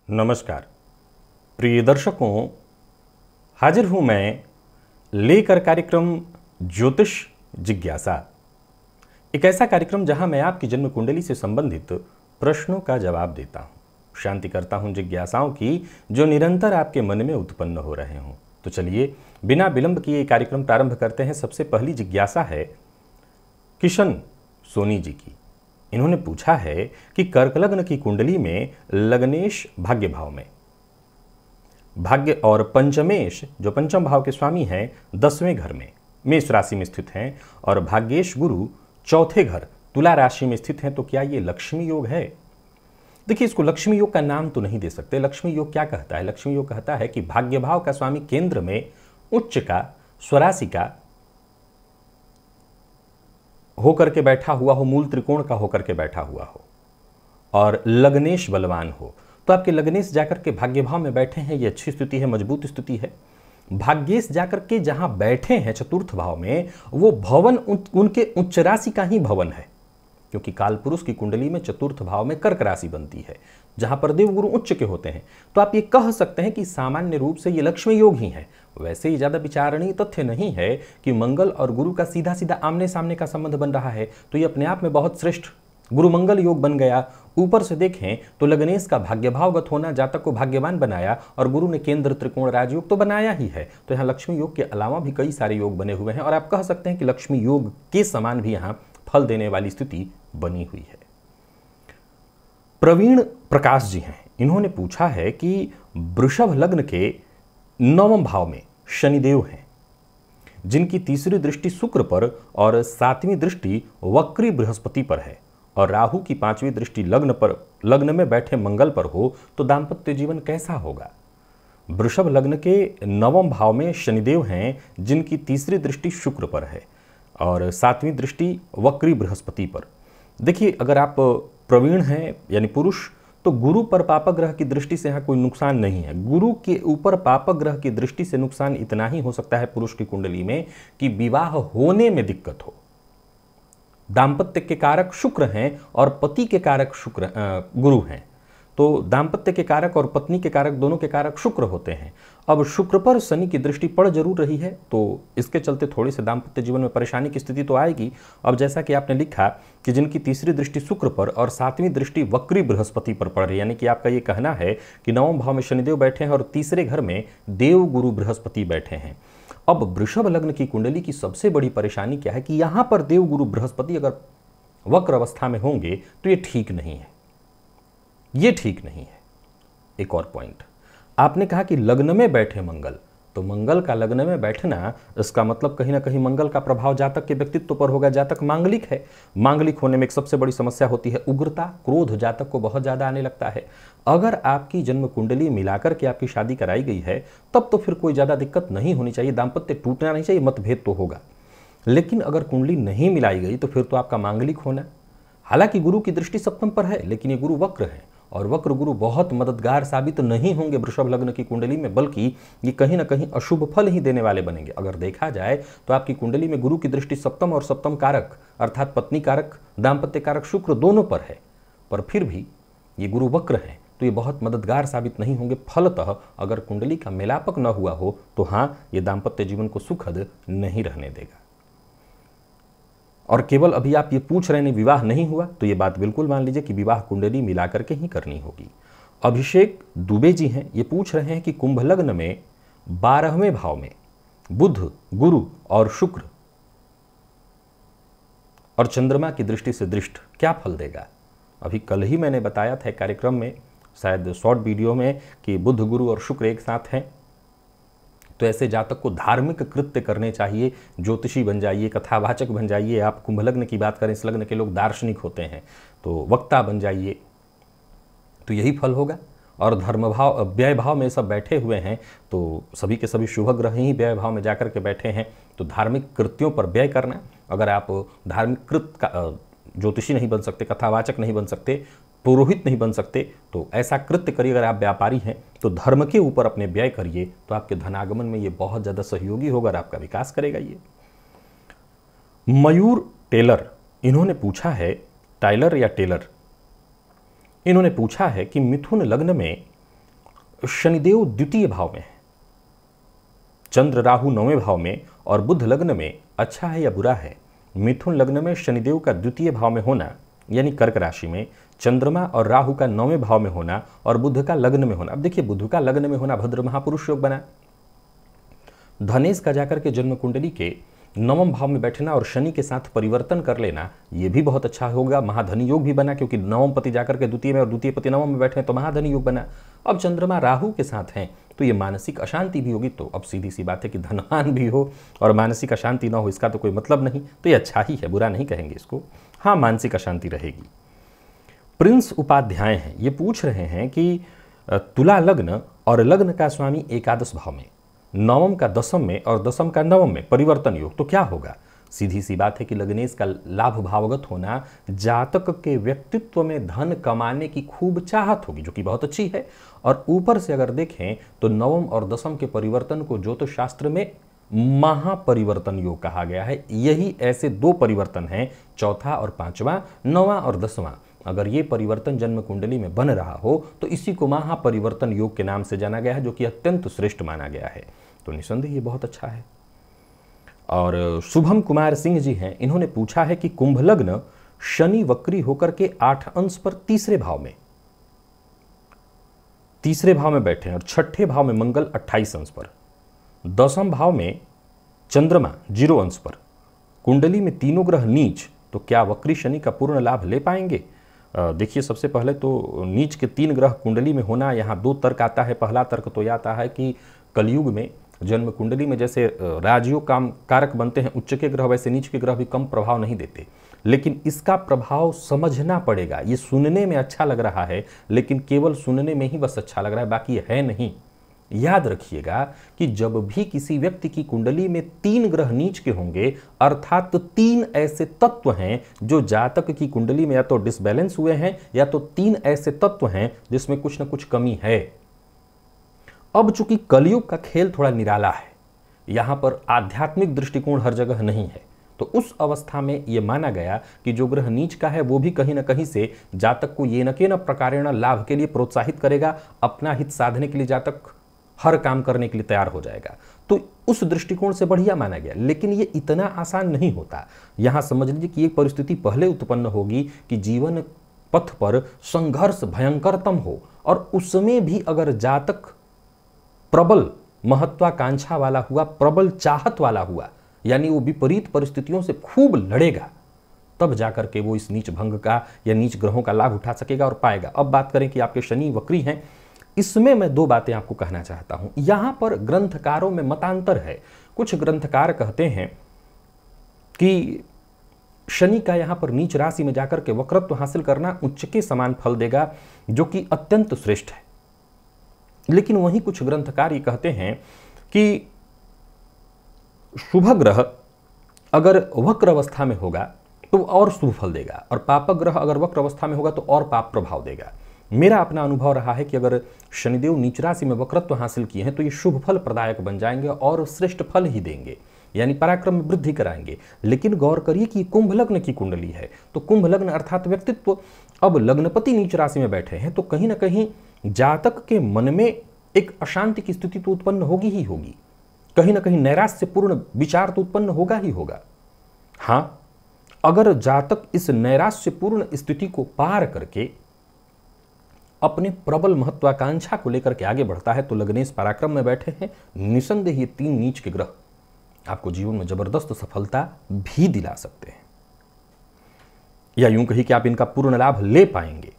नमस्कार प्रिय दर्शकों, हाजिर हूं मैं लेकर कार्यक्रम ज्योतिष जिज्ञासा। एक ऐसा कार्यक्रम जहां मैं आपकी जन्म कुंडली से संबंधित प्रश्नों का जवाब देता हूं, शांति करता हूं जिज्ञासाओं की जो निरंतर आपके मन में उत्पन्न हो रहे हों। तो चलिए बिना विलंब किए कार्यक्रम प्रारंभ करते हैं। सबसे पहली जिज्ञासा है किशन सोनी जी की। इन्होंने पूछा है कि कर्क लग्न की कुंडली में लग्नेश भाग्य भाव में, भाग्य और पंचमेश जो पंचम भाव के स्वामी हैं 10वें घर में मेष राशि में स्थित हैं और भाग्येश गुरु चौथे घर तुला राशि में स्थित हैं, तो क्या ये लक्ष्मी योग है? देखिए, इसको लक्ष्मी योग का नाम तो नहीं दे सकते। लक्ष्मी योग क्या कहता है? लक्ष्मी योग कहता है कि भाग्य भाव का स्वामी केंद्र में उच्च का, स्वराशि का होकर के बैठा हुआ हो, मूल त्रिकोण का होकर के बैठा हुआ हो और लग्नेश बलवान हो। तो आपके लग्नेश जाकर के भाग्य भाव में बैठे हैं, ये अच्छी स्थिति है, मजबूत स्थिति है। भाग्येश जाकर के जहां बैठे हैं चतुर्थ भाव में, वो भवन उनके उच्च राशि का ही भवन है, क्योंकि कालपुरुष की कुंडली में चतुर्थ भाव में कर्क राशि बनती है जहां पर देवगुरु उच्च के होते हैं। तो आप ये कह सकते हैं कि सामान्य रूप से ये लक्ष्मी योग ही है। वैसे ही ज्यादा विचारणीय तथ्य नहीं है कि मंगल और गुरु का सीधा सीधा आमने सामने का संबंध बन रहा है, तो ये अपने आप में बहुत श्रेष्ठ गुरु मंगल योग बन गया। ऊपर से देखें तो लग्नेश का भाग्यभावगत होना जातक को भाग्यवान बनाया और गुरु ने केंद्र त्रिकोण राजयोग तो बनाया ही है। तो यहाँ लक्ष्मी योग के अलावा भी कई सारे योग बने हुए हैं और आप कह सकते हैं कि लक्ष्मी योग के समान भी यहाँ फल देने वाली स्थिति बनी हुई है। प्रवीण प्रकाश जी हैं, इन्होंने पूछा है कि वृषभ लग्न के 9वें भाव में शनिदेव हैं जिनकी तीसरी दृष्टि शुक्र पर और 7वीं दृष्टि वक्री बृहस्पति पर है और राहु की 5वीं दृष्टि लग्न में बैठे मंगल पर हो, तो दाम्पत्य जीवन कैसा होगा? वृषभ लग्न के 9वें भाव में शनिदेव हैं जिनकी तीसरी दृष्टि शुक्र पर है और 7वीं दृष्टि वक्री बृहस्पति पर। देखिए, अगर आप प्रवीण हैं यानी पुरुष, तो गुरु पर पापक ग्रह की दृष्टि से यहाँ कोई नुकसान नहीं है। गुरु के ऊपर पापक ग्रह की दृष्टि से नुकसान इतना ही हो सकता है पुरुष की कुंडली में कि विवाह होने में दिक्कत हो। दाम्पत्य के कारक शुक्र हैं और पति के कारक गुरु हैं, तो दाम्पत्य के कारक और पत्नी के कारक दोनों के कारक शुक्र होते हैं। अब शुक्र पर शनि की दृष्टि पड़ जरूर रही है, तो इसके चलते थोड़ी से दाम्पत्य जीवन में परेशानी की स्थिति तो आएगी। अब जैसा कि आपने लिखा कि जिनकी तीसरी दृष्टि शुक्र पर और 7वीं दृष्टि वक्री बृहस्पति पर पड़ रही है, यानी कि आपका ये कहना है कि 9वें भाव में शनिदेव बैठे हैं और तीसरे घर में देव गुरु बृहस्पति बैठे हैं। अब वृषभ लग्न की कुंडली की सबसे बड़ी परेशानी क्या है कि यहां पर देव गुरु बृहस्पति अगर वक्र अवस्था में होंगे तो ये ठीक नहीं है, ये ठीक नहीं है। एक और पॉइंट, आपने कहा कि लग्न में बैठे मंगल, तो मंगल का लग्न में बैठना इसका मतलब कहीं ना कहीं मंगल का प्रभाव जातक के व्यक्तित्व पर होगा। जातक मांगलिक है, मांगलिक होने में एक सबसे बड़ी समस्या होती है उग्रता, क्रोध जातक को बहुत ज्यादा आने लगता है। अगर आपकी जन्म कुंडली मिलाकर के आपकी शादी कराई गई है तब तो फिर कोई ज्यादा दिक्कत नहीं होनी चाहिए, दाम्पत्य टूटना नहीं चाहिए, मतभेद तो होगा। लेकिन अगर कुंडली नहीं मिलाई गई तो फिर तो आपका मांगलिक होना, हालांकि गुरु की दृष्टि सप्तम पर है लेकिन ये गुरु वक्र है और वक्र गुरु बहुत मददगार साबित नहीं होंगे वृषभ लग्न की कुंडली में, बल्कि ये कहीं ना कहीं अशुभ फल ही देने वाले बनेंगे। अगर देखा जाए तो आपकी कुंडली में गुरु की दृष्टि सप्तम और सप्तम कारक अर्थात पत्नी कारक, दाम्पत्य कारक शुक्र दोनों पर है, पर फिर भी ये गुरु वक्र है तो ये बहुत मददगार साबित नहीं होंगे। फलतः अगर कुंडली का मेलापक न हुआ हो तो हाँ, ये दाम्पत्य जीवन को सुखद नहीं रहने देगा। और केवल अभी आप ये पूछ रहे हैं विवाह नहीं हुआ, तो ये बात बिल्कुल मान लीजिए कि विवाह कुंडली मिलाकर के ही करनी होगी। अभिषेक दुबे जी हैं, ये पूछ रहे हैं कि कुंभ लग्न में 12वें भाव में बुध, गुरु और शुक्र और चंद्रमा की दृष्टि से दृष्ट क्या फल देगा? अभी कल ही मैंने बताया था कार्यक्रम में, शायद शॉर्ट वीडियो में, कि बुध, गुरु और शुक्र एक साथ हैं, तो ऐसे जातक को धार्मिक कृत्य करने चाहिए। ज्योतिषी बन जाइए, कथावाचक बन जाइए। आप कुंभ लग्न की बात करें, इस लग्न के लोग दार्शनिक होते हैं, तो वक्ता बन जाइए, तो यही फल होगा। और धर्म भाव, व्यय भाव में सब बैठे हुए हैं, तो सभी के सभी शुभ ग्रह ही व्यय भाव में जाकर के बैठे हैं, तो धार्मिक कृत्यों पर व्यय करना। अगर आप धार्मिक कृत का ज्योतिषी नहीं बन सकते, कथावाचक नहीं बन सकते, पुरोहित नहीं बन सकते, तो ऐसा कृत्य करिए। अगर आप व्यापारी हैं तो धर्म के ऊपर अपने व्यय करिए, तो आपके धनागमन में ये बहुत ज़्यादा सहयोगी होगा और आपका विकास करेगा। ये मयूर टेलर, इन्होंने पूछा है, टाइलर या टेलर, इन्होंने पूछा है कि मिथुन लग्न में शनिदेव द्वितीय भाव में है, चंद्र राहु 9वें भाव में और बुध लग्न में अच्छा है या बुरा है? मिथुन लग्न में शनिदेव का द्वितीय भाव में होना यानी कर्क राशि में, चंद्रमा और राहु का 9वें भाव में होना और बुध का लग्न में होना। अब देखिए, बुध का लग्न में होना भद्र महापुरुष योग बना, धनेश का जाकर के जन्म कुंडली के 9वें भाव में बैठना और शनि के साथ परिवर्तन कर लेना, यह भी बहुत अच्छा होगा। महाधनी योग भी बना, क्योंकि 9वें पति जाकर के द्वितीय में और द्वितीय पति 9वें में बैठे तो महाधनी योग बना। अब चंद्रमा राहु के साथ हैं तो ये मानसिक अशांति भी होगी। तो अब सीधी सी बात है कि धनवान भी हो और मानसिक अशांति ना हो, इसका तो कोई मतलब नहीं। तो ये अच्छा ही है, बुरा नहीं कहेंगे इसको। हाँ, मानसिक अशांति रहेगी। प्रिंस उपाध्याय हैं, ये पूछ रहे हैं कि तुला लग्न और लग्न का स्वामी एकादश भाव में, नवम का दसम में और दसम का नवम में परिवर्तन योग, तो क्या होगा? सीधी सी बात है कि लग्नेश का लाभ भावगत होना जातक के व्यक्तित्व में धन कमाने की खूब चाहत होगी, जो कि बहुत अच्छी है। और ऊपर से अगर देखें तो नवम और दसम के परिवर्तन को ज्योतिष शास्त्र में महापरिवर्तन योग कहा गया है। यही ऐसे दो परिवर्तन हैं, चौथा और पांचवा, नौवां और दसवां। अगर ये परिवर्तन जन्म कुंडली में बन रहा हो तो इसी को महापरिवर्तन योग के नाम से जाना गया है, जो कि अत्यंत श्रेष्ठ माना गया है। तो निसंदेह ये बहुत अच्छा है। और शुभम कुमार सिंह जी हैं, इन्होंने पूछा है कि कुंभ लग्न शनि वक्री होकर के 8 अंश पर तीसरे भाव में बैठे हैं और छठे भाव में मंगल 28 अंश पर, दसम भाव में चंद्रमा 0 अंश पर, कुंडली में तीनों ग्रह नीच, तो क्या वक्री शनि का पूर्ण लाभ ले पाएंगे? देखिए, सबसे पहले तो नीच के 3 ग्रह कुंडली में होना, यहाँ 2 तर्क आता है। पहला तर्क तो यह आता है कि कलयुग में जन्म कुंडली में जैसे राजयोग काम कारक बनते हैं उच्च के ग्रह, वैसे नीच के ग्रह भी कम प्रभाव नहीं देते। लेकिन इसका प्रभाव समझना पड़ेगा। ये सुनने में अच्छा लग रहा है, लेकिन केवल सुनने में ही बस अच्छा लग रहा है, बाकी है नहीं। याद रखिएगा कि जब भी किसी व्यक्ति की कुंडली में 3 ग्रह नीच के होंगे, अर्थात 3 ऐसे तत्व हैं जो जातक की कुंडली में या तो डिसबैलेंस हुए हैं या तो 3 ऐसे तत्व हैं जिसमें कुछ न कुछ कमी है। अब चूंकि कलयुग का खेल थोड़ा निराला है, यहां पर आध्यात्मिक दृष्टिकोण हर जगह नहीं है, तो उस अवस्था में यह माना गया कि जो ग्रह नीच का है वो भी कहीं न कहीं से जातक को ये न के न प्रकारेण लाभ के लिए प्रोत्साहित करेगा। अपना हित साधने के लिए जातक हर काम करने के लिए तैयार हो जाएगा। तो उस दृष्टिकोण से बढ़िया माना गया, लेकिन ये इतना आसान नहीं होता। यहां समझ लीजिए कि एक परिस्थिति पहले उत्पन्न होगी कि जीवन पथ पर संघर्ष भयंकरतम हो, और उसमें भी अगर जातक प्रबल महत्वाकांक्षा वाला हुआ, प्रबल चाहत वाला हुआ, यानी वो विपरीत परिस्थितियों से खूब लड़ेगा, तब जाकर के वो इस नीच भंग का या नीच ग्रहों का लाभ उठा सकेगा और पाएगा। अब बात करें कि आपके शनि वक्री हैं, इसमें मैं 2 बातें आपको कहना चाहता हूं। यहां पर ग्रंथकारों में मतांतर है। कुछ ग्रंथकार कहते हैं कि शनि का यहां पर नीच राशि में जाकर के वक्रत्व हासिल करना उच्च के समान फल देगा, जो कि अत्यंत श्रेष्ठ है। लेकिन वहीं कुछ ग्रंथकार ये कहते हैं कि शुभ ग्रह अगर वक्र अवस्था में होगा तो और शुभ फल देगा, और पापक ग्रह अगर वक्र अवस्था में होगा तो और पाप प्रभाव देगा। मेरा अपना अनुभव रहा है कि अगर शनिदेव नीच राशि में वक्रत्व हासिल किए हैं तो ये शुभ फल प्रदायक बन जाएंगे और श्रेष्ठ फल ही देंगे, यानी पराक्रम में वृद्धि कराएंगे। लेकिन गौर करिए कि कुंभ लग्न की कुंडली है, तो कुंभ लग्न अर्थात व्यक्तित्व, अब लग्नपति नीच राशि में बैठे हैं तो कहीं ना कहीं जातक के मन में एक अशांति की स्थिति तो उत्पन्न होगी ही होगी, कहीं ना कहीं नैराश्यपूर्ण विचार तो उत्पन्न होगा ही होगा। हां, अगर जातक इस नैराश्यपूर्ण स्थिति को पार करके अपने प्रबल महत्वाकांक्षा को लेकर के आगे बढ़ता है तो लग्नेश पराक्रम में बैठे हैं, निसंदेह ये 3 नीच के ग्रह आपको जीवन में जबरदस्त सफलता भी दिला सकते हैं, या यूं कही कि आप इनका पूर्ण लाभ ले पाएंगे।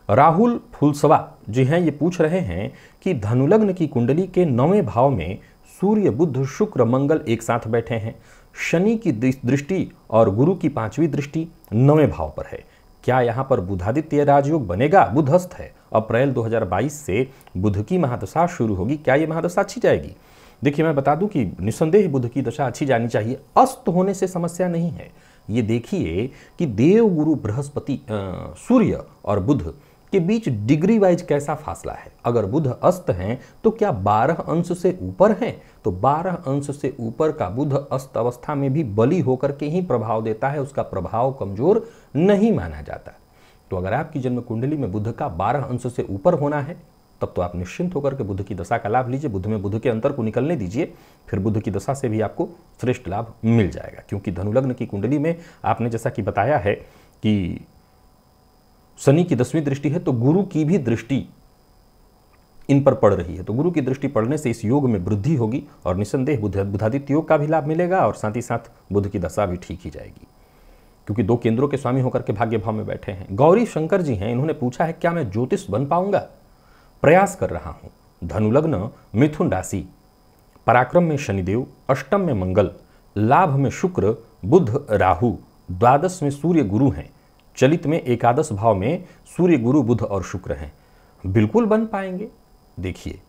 राहुल फुलसवा जी हैं, ये पूछ रहे हैं कि धनुलग्न की कुंडली के 9वें भाव में सूर्य बुध शुक्र मंगल एक साथ बैठे हैं, शनि की दृष्टि और गुरु की 5वीं दृष्टि 9वें भाव पर है, क्या यहां पर बुधादित्य राजयोग बनेगा? बुधस्थ है, अप्रैल 2022 से बुध की महादशा शुरू होगी, क्या यह महादशा अच्छी जाएगी? देखिए, मैं बता दूं कि निसंदेह बुध की दशा अच्छी जानी चाहिए, अस्त होने से समस्या नहीं है। ये देखिए कि देव गुरु बृहस्पति सूर्य और बुध के बीच डिग्री वाइज कैसा फासला है। अगर बुध अस्त हैं तो क्या 12 अंश से ऊपर हैं? तो 12 अंश से ऊपर का बुध अस्त अवस्था में भी बली होकर के ही प्रभाव देता है, उसका प्रभाव कमजोर नहीं माना जाता। तो अगर आपकी जन्म कुंडली में बुध का 12 अंश से ऊपर होना है तब तो आप निश्चिंत होकर के बुध की दशा का लाभ लीजिए, बुध में बुध के अंतर को निकलने दीजिए, फिर बुध की दशा से भी आपको श्रेष्ठ लाभ मिल जाएगा। क्योंकि धनु लग्न की कुंडली में आपने जैसा कि बताया है कि शनि की 10वीं दृष्टि है, तो गुरु की भी दृष्टि इन पर पड़ रही है, तो गुरु की दृष्टि पड़ने से इस योग में वृद्धि होगी और निसंदेह बुधादित्य योग का भी लाभ मिलेगा और साथ ही साथ बुध की दशा भी ठीक ही जाएगी, क्योंकि 2 केंद्रों के स्वामी होकर के भाग्य भाव में बैठे हैं। गौरी शंकर जी हैं, इन्होंने पूछा है क्या मैं ज्योतिष बन पाऊंगा? प्रयास कर रहा हूं। धनु लग्न, मिथुन राशि, पराक्रम में शनिदेव, अष्टम में मंगल, लाभ में शुक्र, बुध, राहु, द्वादश में सूर्य गुरु हैं, चलित में एकादश भाव में सूर्य गुरु बुध और शुक्र हैं। बिल्कुल बन पाएंगे। देखिए,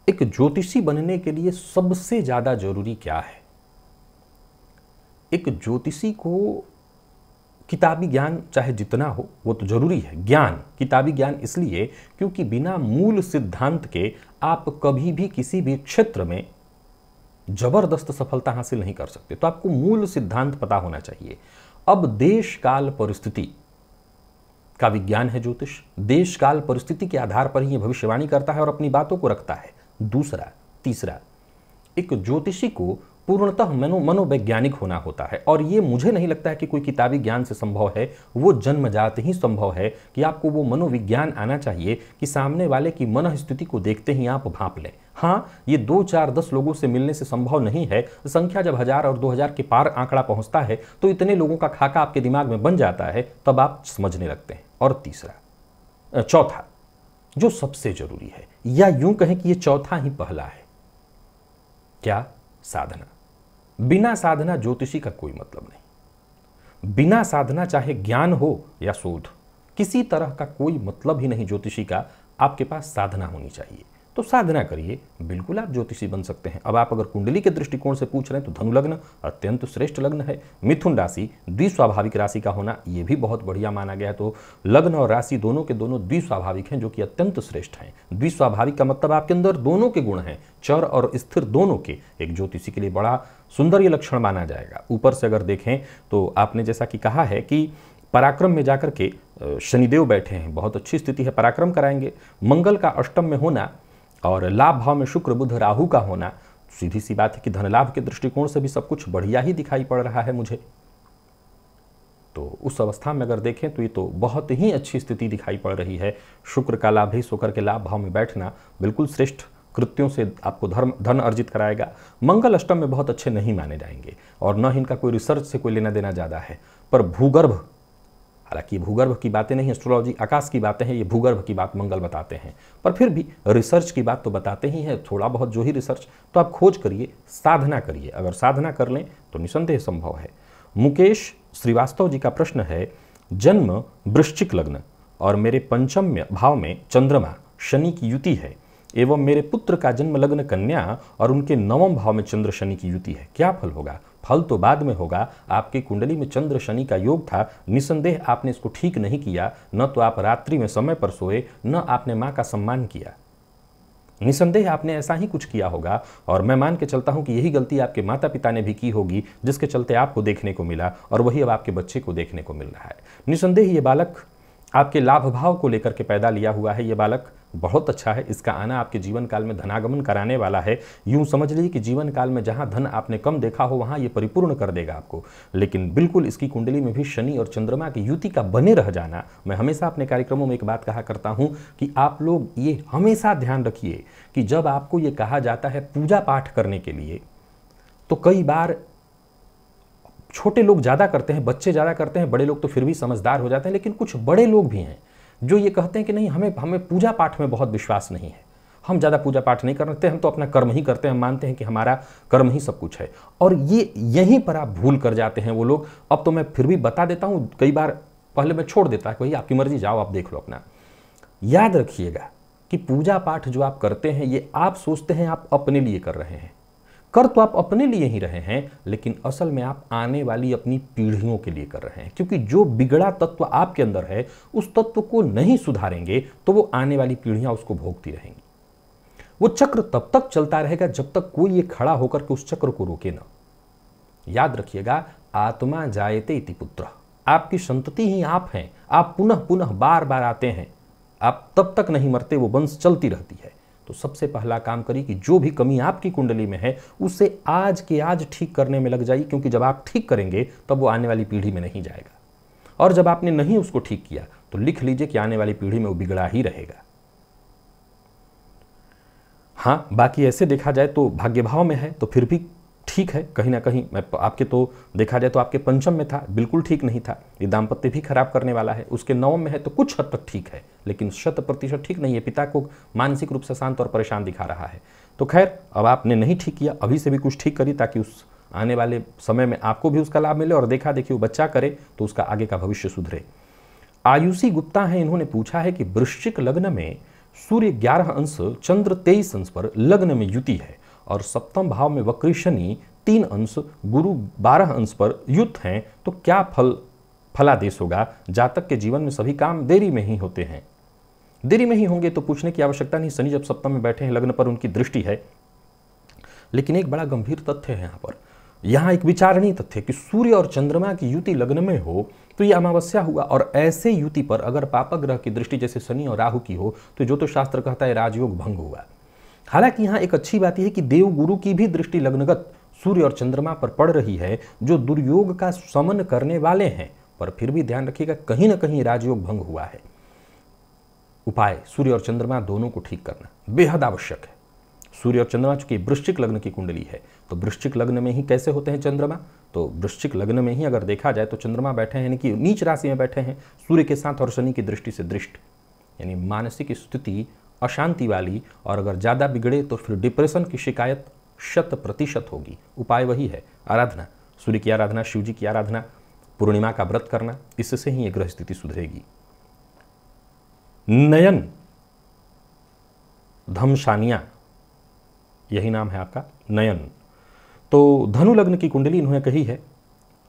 एक ज्योतिषी बनने के लिए सबसे ज्यादा जरूरी क्या है? एक ज्योतिषी को किताबी ज्ञान चाहे जितना हो वो तो जरूरी है, ज्ञान, किताबी ज्ञान इसलिए क्योंकि बिना मूल सिद्धांत के आप कभी भी किसी भी क्षेत्र में जबरदस्त सफलता हासिल नहीं कर सकते। तो आपको मूल सिद्धांत पता होना चाहिए। अब देश काल परिस्थिति का विज्ञान है ज्योतिष, देश काल परिस्थिति के आधार पर ही भविष्यवाणी करता है और अपनी बातों को रखता है। दूसरा, तीसरा, एक ज्योतिषी को पूर्णतः मनोवैज्ञानिक होना होता है, और ये मुझे नहीं लगता है कि कोई किताबी ज्ञान से संभव है। वो जन्मजात ही संभव है कि आपको वो मनोविज्ञान आना चाहिए कि सामने वाले की मन स्थिति को देखते ही आप भांप लें। हाँ, ये 2, 4, 10 लोगों से मिलने से संभव नहीं है। संख्या जब 1000 और 2000 के पार आंकड़ा पहुंचता है तो इतने लोगों का खाका आपके दिमाग में बन जाता है, तब आप समझने लगते हैं। और चौथा, जो सबसे जरूरी है, या यूं कहें कि ये चौथा ही पहला है, क्या? साधना। बिना साधना ज्योतिषी का कोई मतलब नहीं। बिना साधना चाहे ज्ञान हो या शोध, किसी तरह का कोई मतलब ही नहीं ज्योतिषी का। आपके पास साधना होनी चाहिए, तो साधना करिए, बिल्कुल आप ज्योतिषी बन सकते हैं। अब आप अगर कुंडली के दृष्टिकोण से पूछ रहे हैं तो धनु लग्न अत्यंत श्रेष्ठ लग्न है। मिथुन राशि द्विस्वाभाविक राशि का होना ये भी बहुत बढ़िया माना गया है। तो लग्न और राशि दोनों के दोनों द्विस्वाभाविक हैं, जो कि अत्यंत श्रेष्ठ हैं। द्विस्वाभाविक का मतलब आपके अंदर दोनों के गुण हैं, चर और स्थिर दोनों के। एक ज्योतिषी के लिए बड़ा सुंदर ये लक्षण माना जाएगा। ऊपर से अगर देखें तो आपने जैसा कि कहा है कि पराक्रम में जाकर के शनिदेव बैठे हैं, बहुत अच्छी स्थिति है, पराक्रम कराएंगे। मंगल का अष्टम में होना और लाभ भाव में शुक्र, बुध, राहु का होना, सीधी सी बात है कि धन लाभ के दृष्टिकोण से भी सब कुछ बढ़िया ही दिखाई पड़ रहा है मुझे। तो उस अवस्था में अगर देखें तो ये तो बहुत ही अच्छी स्थिति दिखाई पड़ रही है। शुक्र का लाभ ही होकर के लाभ भाव में बैठना बिल्कुल श्रेष्ठ कृत्यों से आपको धन अर्जित कराएगा। मंगल अष्टम में बहुत अच्छे नहीं माने जाएंगे और न इनका कोई रिसर्च से कोई लेना देना ज़्यादा है। पर भूगर्भ, हालांकि भूगर्भ की बातें नहीं, एस्ट्रोलॉजी आकाश की बातें हैं, ये भूगर्भ की बात मंगल बताते हैं, पर फिर भी रिसर्च की बात तो बताते ही हैं, थोड़ा बहुत जो ही रिसर्च। तो आप खोज करिए, साधना करिए। अगर साधना कर लें तो निसंदेह संभव है। मुकेश श्रीवास्तव जी का प्रश्न है, जन्म वृश्चिक लग्न और मेरे पंचम भाव में चंद्रमा शनि की युति है, एवं मेरे पुत्र का जन्म लग्न कन्या और उनके 9वें भाव में चंद्र शनि की युति है, क्या फल होगा? फल तो बाद में होगा। आपकी कुंडली में चंद्र शनि का योग था, निसंदेह आपने इसको ठीक नहीं किया। न तो आप रात्रि में समय पर सोए, न आपने मां का सम्मान किया। निसंदेह आपने ऐसा ही कुछ किया होगा, और मैं मान के चलता हूं कि यही गलती आपके माता पिता ने भी की होगी, जिसके चलते आपको देखने को मिला और वही अब आपके बच्चे को देखने को मिल रहा है। निसंदेह ये बालक आपके लाभ भाव को लेकर के पैदा लिया हुआ है। ये बालक बहुत अच्छा है, इसका आना आपके जीवन काल में धनागमन कराने वाला है। यूं समझ लीजिए कि जीवन काल में जहां धन आपने कम देखा हो वहां ये परिपूर्ण कर देगा आपको। लेकिन बिल्कुल इसकी कुंडली में भी शनि और चंद्रमा की युति का बने रह जाना, मैं हमेशा अपने कार्यक्रमों में एक बात कहा करता हूं कि आप लोग ये हमेशा ध्यान रखिए कि जब आपको ये कहा जाता है पूजा पाठ करने के लिए, तो कई बार छोटे लोग ज़्यादा करते हैं, बच्चे ज़्यादा करते हैं, बड़े लोग तो फिर भी समझदार हो जाते हैं। लेकिन कुछ बड़े लोग भी हैं जो ये कहते हैं कि नहीं, हमें पूजा पाठ में बहुत विश्वास नहीं है, हम ज़्यादा पूजा पाठ नहीं करते, हम तो अपना कर्म ही करते हैं, हम मानते हैं कि हमारा कर्म ही सब कुछ है। और ये यहीं पर आप भूल कर जाते हैं वो लोग। अब तो मैं फिर भी बता देता हूँ, कई बार पहले मैं छोड़ देता है कि भाई आपकी मर्जी, जाओ आप देख लो अपना। याद रखिएगा कि पूजा पाठ जो आप करते हैं ये आप सोचते हैं आप अपने लिए कर रहे हैं, कर तो आप अपने लिए ही रहे हैं, लेकिन असल में आप आने वाली अपनी पीढ़ियों के लिए कर रहे हैं। क्योंकि जो बिगड़ा तत्व आपके अंदर है उस तत्व को नहीं सुधारेंगे तो वो आने वाली पीढ़ियां उसको भोगती रहेंगी। वो चक्र तब तक चलता रहेगा जब तक कोई ये खड़ा होकर के उस चक्र को रोके ना। याद रखिएगा, आत्मा जायते इति पुत्र, आपकी संतति ही आप हैं। आप पुनः पुनः बार बार आते हैं, आप तब तक नहीं मरते, वो वंश चलती रहती है। तो सबसे पहला काम करिए कि जो भी कमी आपकी कुंडली में है उसे आज के आज ठीक करने में लग जाइए, क्योंकि जब आप ठीक करेंगे तब वो आने वाली पीढ़ी में नहीं जाएगा, और जब आपने नहीं उसको ठीक किया तो लिख लीजिए कि आने वाली पीढ़ी में वो बिगड़ा ही रहेगा। हाँ, बाकी ऐसे देखा जाए तो भाग्य भाव में है तो फिर भी ठीक है, कहीं ना कहीं आपके तो देखा जाए तो आपके पंचम में था, बिल्कुल ठीक नहीं था, ये दाम्पत्य भी खराब करने वाला है। उसके नवम में है तो कुछ हद तक ठीक है, लेकिन 100% ठीक नहीं है, पिता को मानसिक रूप से शांत और परेशान दिखा रहा है। तो खैर, अब आपने नहीं ठीक किया, अभी से भी कुछ ठीक करिए ताकि उस आने वाले समय में आपको भी उसका लाभ मिले, और देखा देखी वो बच्चा करे तो उसका आगे का भविष्य सुधरे। आयुषी गुप्ता है, इन्होंने पूछा है कि वृश्चिक लग्न में सूर्य 11 अंश चंद्र 23 अंश पर लग्न में युति है, और सप्तम भाव में वक्री शनि 3 अंश गुरु 12 अंश पर युत हैं, तो क्या फलादेश होगा। जातक के जीवन में सभी काम देरी में ही होते हैं। देरी में ही होंगे तो पूछने की आवश्यकता नहीं, शनि जब सप्तम में बैठे हैं, लग्न पर उनकी दृष्टि है। लेकिन एक बड़ा गंभीर तथ्य है यहाँ एक विचारणीय तथ्य कि सूर्य और चंद्रमा की युति लग्न में हो तो यह अमावस्या हुआ, और ऐसे युति पर अगर पापक ग्रह की दृष्टि जैसे शनि और राहु की हो तो ज्योतिष शास्त्र कहता है राजयोग भंग हुआ। हालांकि यहाँ एक अच्छी बात यह है कि देव गुरु की भी दृष्टि लग्नगत सूर्य और चंद्रमा पर पड़ रही है, जो दुर्योग का शमन करने वाले हैं, पर फिर भी ध्यान रखिएगा कहीं ना कहीं राजयोग भंग हुआ है। उपाय, सूर्य और चंद्रमा दोनों को ठीक करना बेहद आवश्यक है। सूर्य और चंद्रमा चूंकि वृश्चिक लग्न की कुंडली है, तो वृश्चिक लग्न में ही कैसे होते हैं चंद्रमा, तो वृश्चिक लग्न में ही अगर देखा जाए तो चंद्रमा बैठे हैं, यानी कि नीच राशि में बैठे हैं सूर्य के साथ, और शनि की दृष्टि से दृष्ट, यानी मानसिक स्थिति अशांति वाली, और अगर ज़्यादा बिगड़े तो फिर डिप्रेशन की शिकायत 100% होगी। उपाय वही है, आराधना, सूर्य की आराधना, शिव जी की आराधना, पूर्णिमा का व्रत करना, इससे ही ये ग्रह स्थिति सुधरेगी। नयन धमशानिया, यही नाम है आपका, नयन। तो धनु लग्न की कुंडली इन्होंने कही है,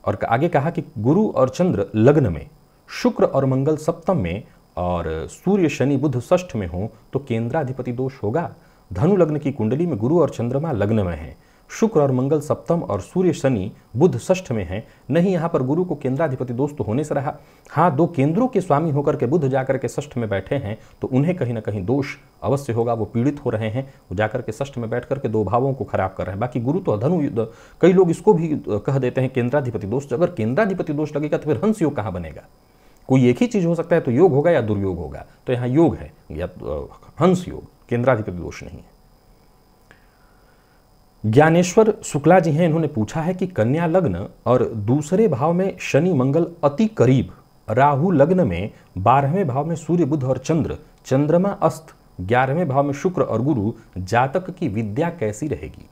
और आगे कहा कि गुरु और चंद्र लग्न में, शुक्र और मंगल सप्तम में, और सूर्य शनि बुध षष्ठ में हो तो केंद्राधिपति दोष होगा। धनु लग्न की कुंडली में गुरु और चंद्रमा लग्न में हैं, शुक्र और मंगल सप्तम और सूर्य शनि बुध षष्ठ में हैं, नहीं यहाँ पर गुरु को केंद्राधिपति दोष तो होने से रहा। हाँ, 2 केंद्रों के स्वामी होकर के बुध जाकर के षष्ठ में बैठे हैं तो उन्हें कहीं ना कहीं दोष अवश्य होगा, वो पीड़ित हो रहे हैं, वो जाकर के षष्ठ में बैठ करके 2 भावों को खराब कर रहे हैं। बाकी गुरु तो धनु, कई लोग इसको भी कह देते हैं केंद्राधिपति दोष। अगर केंद्राधिपति दोष लगेगा तो फिर हंस योग कहाँ बनेगा। कोई एक ही चीज हो सकता है, तो योग होगा या दुर्योग होगा, तो यहाँ योग है या हंस योग, केंद्राधिपति दोष नहीं है। ज्ञानेश्वर शुक्ला जी हैं, इन्होंने पूछा है कि कन्या लग्न और दूसरे भाव में शनि मंगल अति करीब, राहु लग्न में 12वें भाव में सूर्य बुध और चंद्र, चंद्रमा अस्त 11वें भाव में शुक्र और गुरु, जातक की विद्या कैसी रहेगी।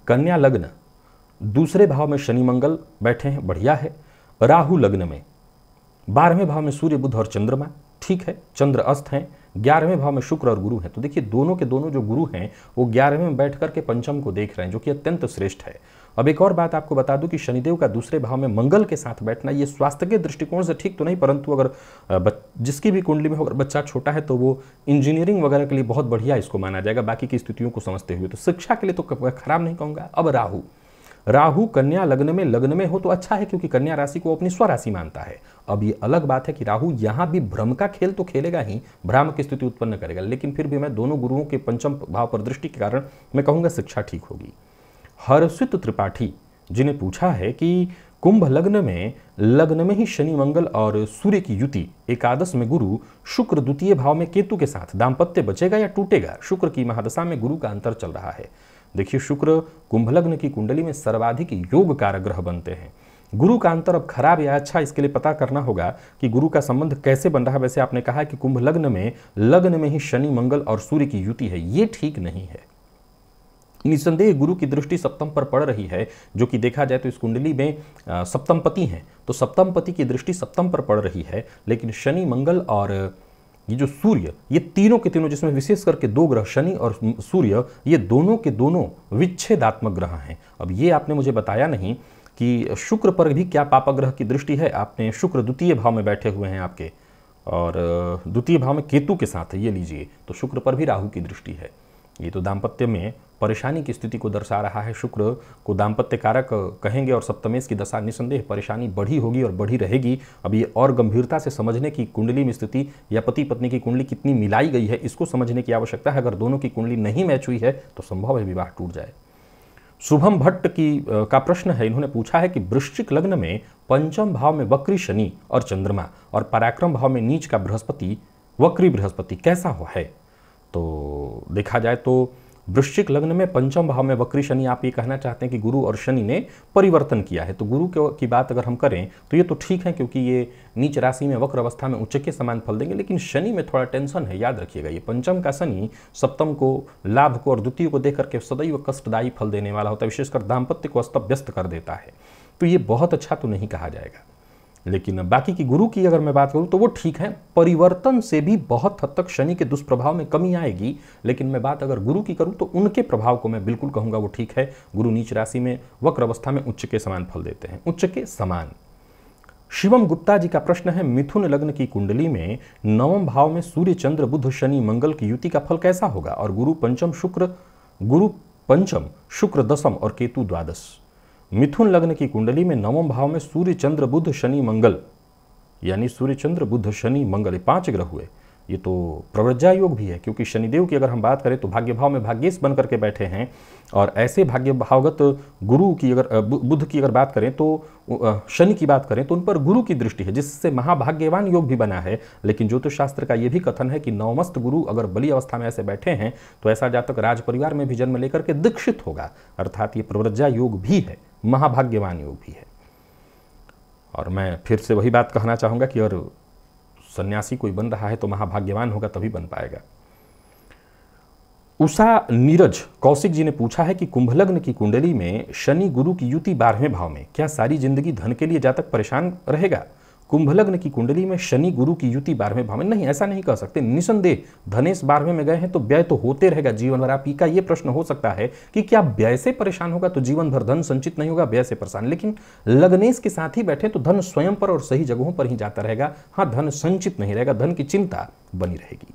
कन्या लग्न, दूसरे भाव में शनि मंगल बैठे हैं, बढ़िया है। राहु लग्न में 12वें भाव में सूर्य बुध और चंद्रमा, ठीक है, चंद्र अस्त हैं, 11वें भाव में शुक्र और गुरु हैं। तो देखिए दोनों के दोनों जो गुरु हैं वो 11वें में बैठ करके पंचम को देख रहे हैं, जो कि अत्यंत श्रेष्ठ है। अब एक और बात आपको बता दूं कि शनिदेव का दूसरे भाव में मंगल के साथ बैठना, ये स्वास्थ्य के दृष्टिकोण से ठीक तो नहीं, परंतु अगर जिसकी भी कुंडली में अगर बच्चा छोटा है तो वो इंजीनियरिंग वगैरह के लिए बहुत बढ़िया इसको माना जाएगा, बाकी की स्थितियों को समझते हुए। तो शिक्षा के लिए तो खराब नहीं कहूँगा। अब राहु कन्या लग्न में हो तो अच्छा है, क्योंकि कन्या राशि को अपनी स्वराशि मानता है। अब ये अलग बात है कि राहु यहां भी भ्रम का खेल तो खेलेगा ही, भ्रामक की स्थिति उत्पन्न करेगा, लेकिन फिर भी मैं दोनों गुरुओं के पंचम भाव पर दृष्टि के कारण मैं कहूंगा शिक्षा ठीक होगी। हर्षित त्रिपाठी जिन्हें पूछा है कि कुंभ लग्न में ही शनि मंगल और सूर्य की युति, एकादश में गुरु, शुक्र द्वितीय भाव में केतु के साथ, दाम्पत्य बचेगा या टूटेगा। शुक्र की महादशा में गुरु का अंतर चल रहा है। देखिए शुक्र कुंभ लग्न की कुंडली में सर्वाधिक योग कारक ग्रह बनते हैं। गुरु का अंतर अब खराब या अच्छा, इसके लिए पता करना होगा कि गुरु का संबंध कैसे बन रहा है। वैसे आपने कहा कि कुंभ लग्न में ही शनि मंगल और सूर्य की युति है, ये ठीक नहीं है। निसंदेह गुरु की दृष्टि सप्तम पर पड़ रही है, जो कि देखा जाए तो इस कुंडली में सप्तम पति हैं, तो सप्तम पति की दृष्टि सप्तम पर पड़ रही है। लेकिन शनि मंगल और ये जो सूर्य, ये तीनों के तीनों, जिसमें विशेष करके 2 ग्रह शनि और सूर्य, ये दोनों के दोनों विच्छेदात्मक ग्रह हैं। अब ये आपने मुझे बताया नहीं कि शुक्र पर भी क्या पापक ग्रह की दृष्टि है। आपने शुक्र द्वितीय भाव में बैठे हुए हैं आपके, और द्वितीय भाव में केतु के साथ है, ये लीजिए, तो शुक्र पर भी राहु की दृष्टि है। ये तो दाम्पत्य में परेशानी की स्थिति को दर्शा रहा है। शुक्र को दाम्पत्य कारक कहेंगे और सप्तमेश की दशा, निसंदेह परेशानी बढ़ी होगी और बढ़ी रहेगी। अब ये और गंभीरता से समझने की कुंडली में स्थिति या पति पत्नी की कुंडली कितनी मिलाई गई है, इसको समझने की आवश्यकता है। अगर दोनों की कुंडली नहीं मैच हुई है तो संभव है विवाह टूट जाए। शुभम भट्ट का प्रश्न है, इन्होंने पूछा है कि वृश्चिक लग्न में पंचम भाव में वक्री शनि और चंद्रमा और पराक्रम भाव में नीच का बृहस्पति, वक्री बृहस्पति कैसा हो है। तो देखा जाए तो वृश्चिक लग्न में पंचम भाव में वक्री शनि, आप ये कहना चाहते हैं कि गुरु और शनि ने परिवर्तन किया है। तो गुरु की बात अगर हम करें तो ये तो ठीक है, क्योंकि ये नीच राशि में वक्र अवस्था में उच्च के समान फल देंगे। लेकिन शनि में थोड़ा टेंशन है, याद रखिएगा। ये पंचम का शनि सप्तम को, लाभ को और द्वितीय को देख करके सदैव कष्टदायी फल देने वाला होता है, विशेषकर दाम्पत्य को अस्त व्यस्त कर देता है। तो ये बहुत अच्छा तो नहीं कहा जाएगा। लेकिन बाकी की गुरु की अगर मैं बात करूं तो वो ठीक है, परिवर्तन से भी बहुत हद तक शनि के दुष्प्रभाव में कमी आएगी। लेकिन मैं बात अगर गुरु की करूं तो उनके प्रभाव को मैं बिल्कुल कहूंगा वो ठीक है। गुरु नीच राशि में वक्र अवस्था में उच्च के समान फल देते हैं, उच्च के समान। शिवम गुप्ता जी का प्रश्न है, मिथुन लग्न की कुंडली में नवम भाव में सूर्य चंद्र बुध शनि मंगल की युति का फल कैसा होगा और गुरु पंचम शुक्र दशम और केतु द्वादश। मिथुन लग्न की कुंडली में नवम भाव में सूर्य चंद्र बुध शनि मंगल, यानी सूर्य चंद्र बुध शनि मंगल, ये 5 ग्रह हुए। ये तो प्रव्रज्जा योग भी है, क्योंकि शनिदेव की अगर हम बात करें तो भाग्य भाव में भाग्येश बन करके बैठे हैं। और ऐसे भाग्य भावगत गुरु की अगर बुध की अगर बात करें तो शनि की बात करें तो उन पर गुरु की दृष्टि है, जिससे महाभाग्यवान योग भी बना है। लेकिन ज्योतिष शास्त्र का यह भी कथन है कि नवमस्त गुरु अगर बली अवस्था में ऐसे बैठे हैं तो ऐसा जातक राज परिवार में भी जन्म लेकर के दीक्षित होगा, अर्थात ये प्रव्रज्जा योग भी है, महाभाग्यवान योग भी है। और मैं फिर से वही बात कहना चाहूंगा कि अगर सन्यासी कोई बन रहा है तो महाभाग्यवान होगा तभी बन पाएगा। उषा नीरज कौशिक जी ने पूछा है कि कुंभ लग्न की कुंडली में शनि गुरु की युति 12वें भाव में, क्या सारी जिंदगी धन के लिए जातक परेशान रहेगा। कुंभ लग्न की कुंडली में शनि गुरु की युति 12वें भाव में, नहीं ऐसा नहीं कह सकते। निसंदेह धनेश 12वें में गए हैं तो व्यय तो होते रहेगा जीवन भर। आपका ये प्रश्न हो सकता है कि क्या व्यय से परेशान होगा तो जीवन भर धन संचित नहीं होगा, व्यय से परेशान। लेकिन लग्नेश के साथ ही बैठे तो धन स्वयं पर और सही जगहों पर ही जाता रहेगा। हाँ, धन संचित नहीं रहेगा, धन की चिंता बनी रहेगी।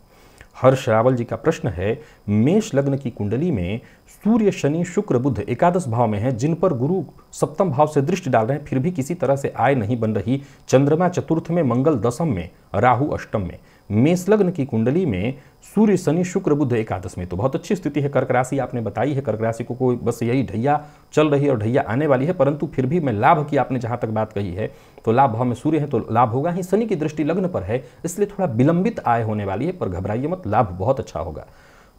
हर्ष रावल जी का प्रश्न है, मेष लग्न की कुंडली में सूर्य शनि शुक्र बुध एकादश भाव में है, जिन पर गुरु सप्तम भाव से दृष्टि डाल रहे हैं, फिर भी किसी तरह से आय नहीं बन रही। चंद्रमा चतुर्थ में, मंगल दशम में, राहु अष्टम में। मेष लग्न की कुंडली में सूर्य शनि शुक्र बुध एकादश में, तो बहुत अच्छी स्थिति है। कर्क राशि आपने बताई है, कर्क राशि को कोई बस यही ढैया चल रही है और ढैया आने वाली है। परंतु फिर भी मैं लाभ की आपने जहां तक बात कही है तो लाभ भाव में सूर्य है तो लाभ होगा ही। शनि की दृष्टि लग्न पर है, इसलिए थोड़ा विलंबित आय होने वाली है, पर घबराइए मत, लाभ बहुत अच्छा होगा।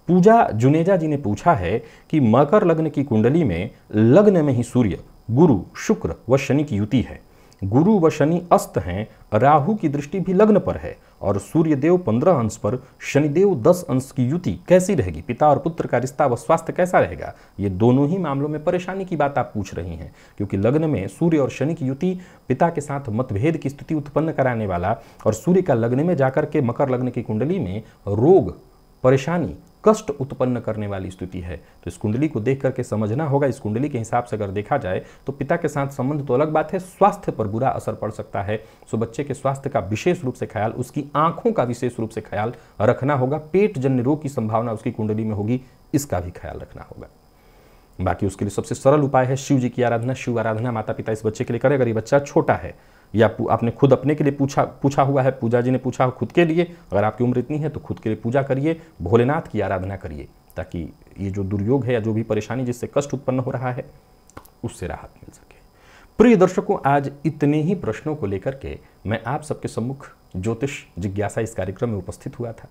पूजा जुनेजा जी ने पूछा है कि मकर लग्न की कुंडली में लग्न में ही सूर्य गुरु शुक्र व शनि की युति है, गुरु व शनि अस्त हैं, राहु की दृष्टि भी लग्न पर है और सूर्यदेव 15 अंश पर, शनिदेव 10 अंश की युति कैसी रहेगी। पिता और पुत्र का रिश्ता व स्वास्थ्य कैसा रहेगा। ये दोनों ही मामलों में परेशानी की बात आप पूछ रही हैं, क्योंकि लग्न में सूर्य और शनि की युति पिता के साथ मतभेद की स्थिति उत्पन्न कराने वाला, और सूर्य का लग्न में जाकर के मकर लग्न की कुंडली में रोग, परेशानी, कष्ट उत्पन्न करने वाली स्थिति है। तो इस कुंडली को देख करके समझना होगा। इस कुंडली के हिसाब से अगर देखा जाए तो पिता के साथ संबंध तो अलग बात है, स्वास्थ्य पर बुरा असर पड़ सकता है। सो बच्चे के स्वास्थ्य का विशेष रूप से ख्याल, उसकी आंखों का विशेष रूप से ख्याल रखना होगा। पेट जन्य रोग की संभावना उसकी कुंडली में होगी, इसका भी ख्याल रखना होगा। बाकी उसके लिए सबसे सरल उपाय है शिव जी की आराधना। शिव आराधना माता पिता इस बच्चे के लिए करें। अगर ये बच्चा छोटा है या आपने खुद अपने के लिए पूछा हुआ है, पूजा जी ने पूछा खुद के लिए, अगर आपकी उम्र इतनी है तो खुद के लिए पूजा करिए, भोलेनाथ की आराधना करिए, ताकि ये जो दुर्योग है या जो भी परेशानी जिससे कष्ट उत्पन्न हो रहा है उससे राहत मिल सके। प्रिय दर्शकों, आज इतने ही प्रश्नों को लेकर के मैं आप सबके सम्मुख ज्योतिष जिज्ञासा इस कार्यक्रम में उपस्थित हुआ था।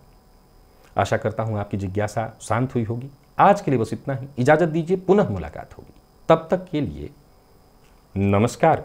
आशा करता हूं आपकी जिज्ञासा शांत हुई होगी। आज के लिए बस इतना ही, इजाजत दीजिए, पुनः मुलाकात होगी। तब तक के लिए नमस्कार।